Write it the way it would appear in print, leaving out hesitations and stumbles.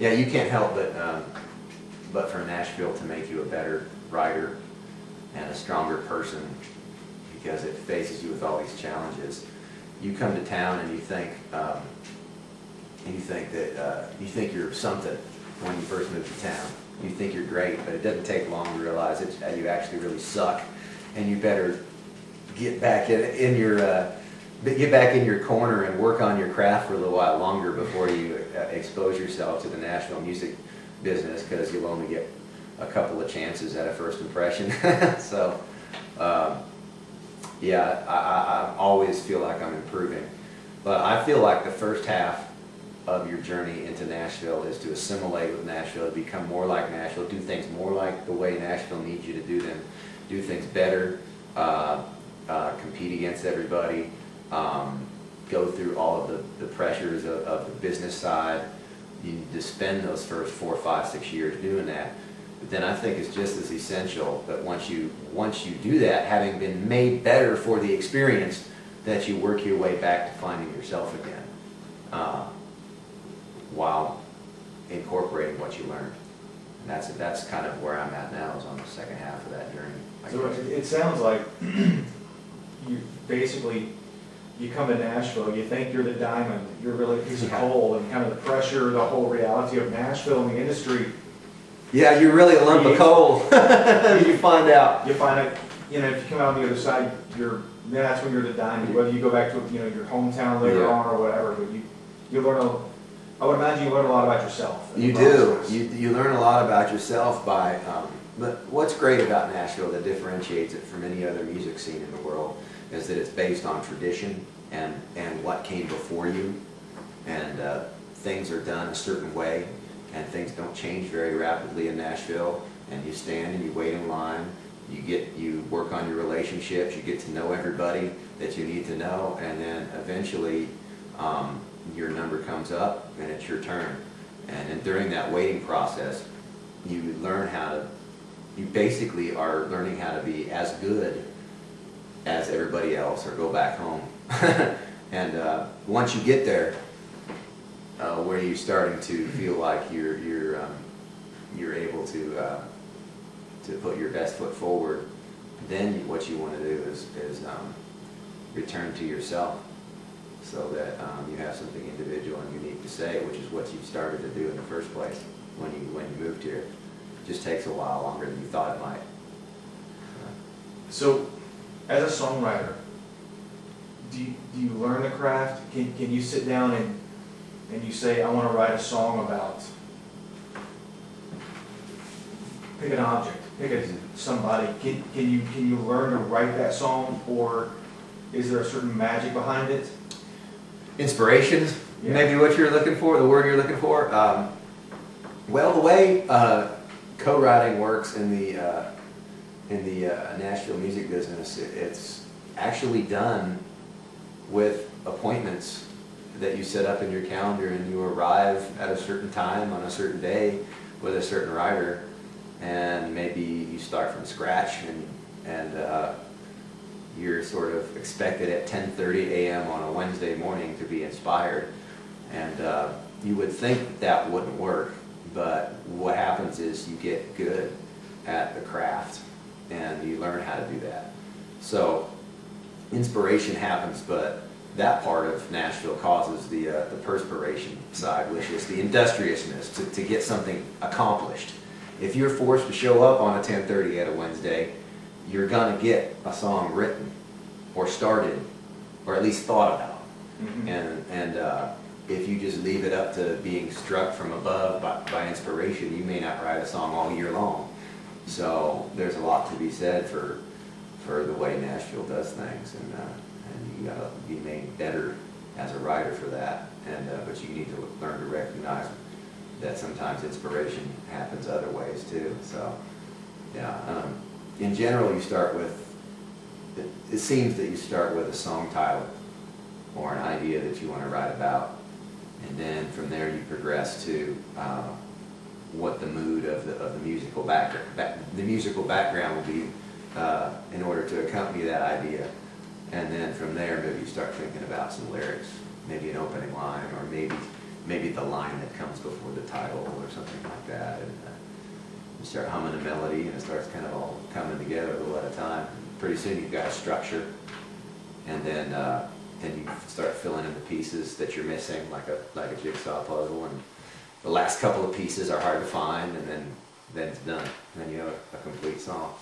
Yeah, you can't help but for Nashville to make you a better writer and a stronger person, because it faces you with all these challenges. You come to town and you think you think you're something when you first move to town. You think you're great, but it doesn't take long to realize that you actually really suck, and you better get back in your corner and work on your craft for a little while longer before you expose yourself to the Nashville music business, because you'll only get a couple of chances at a first impression. So, yeah, I always feel like I'm improving, but I feel like the first half of your journey into Nashville is to assimilate with Nashville, to become more like Nashville, do things more like the way Nashville needs you to do them, do things better, compete against everybody, go through all of the pressures of the business side. You need to spend those first 4, 5, 6 years doing that. But then I think it's just as essential that once you do that, having been made better for the experience, that you work your way back to finding yourself again, while incorporating what you learned. And that's kind of where I'm at now, is on the second half of that journey. So it sounds like you basically, you come to Nashville, you think you're the diamond, you're really a piece of coal, and kind of the pressure, the whole reality of Nashville and the industry. Yeah, you're really a lump of coal. You find out. You find it, you know, if you come out on the other side, that's when you're the diamond. Whether you go back to, you know, your hometown later on or whatever, but you learn I would imagine you learn a lot about yourself. You do. You learn a lot about yourself by, but what's great about Nashville that differentiates it from any other music scene in the world is that it's based on tradition and what came before you, and things are done a certain way, and things don't change very rapidly in Nashville, and you stand and you wait in line, you work on your relationships, you get to know everybody that you need to know, and then eventually your number comes up and it's your turn. And during that waiting process, you basically are learning how to be as good as everybody else, or go back home. And once you get there, where you're starting to feel like you're able to put your best foot forward, then what you want to do is return to yourself, so that you have something individual and unique to say, which is what you started to do in the first place when you moved here. It just takes a while longer than you thought it might. So, as a songwriter, do you learn the craft? Can you sit down and you say, I want to write a song about, pick an object, pick somebody. Can you learn to write that song, or is there a certain magic behind it? Inspirations, maybe what you're looking for, the word you're looking for. Well, the way co-writing works in the Nashville music business, it's actually done with appointments that you set up in your calendar, and you arrive at a certain time on a certain day with a certain writer, and maybe you start from scratch, and you're sort of expected at 10:30 a.m. on a Wednesday morning to be inspired, and you would think that wouldn't work, but what happens is you get good at the craft and you learn how to do that. So inspiration happens, but that part of Nashville causes the perspiration side, which is the industriousness to get something accomplished. If you're forced to show up on a 10:30 at a Wednesday, you're going to get a song written or started, or at least thought about. Mm-hmm. And if you just leave it up to being struck from above by inspiration, you may not write a song all year long. So there's a lot to be said for the way Nashville does things, and you got to be made better as a writer for that. And but you need to learn to recognize that sometimes inspiration happens other ways too. So yeah. In general, you start with, it seems that you start with a song title or an idea that you want to write about, and then from there you progress to what the mood of the musical background will be in order to accompany that idea, and then from there maybe you start thinking about some lyrics, maybe an opening line, or maybe the line that comes before the title, You start humming a melody and it starts kind of all coming together a little at a time. Pretty soon you've got a structure, and then you start filling in the pieces that you're missing, like a jigsaw puzzle. And the last couple of pieces are hard to find, and then it's done. And then you have a complete song.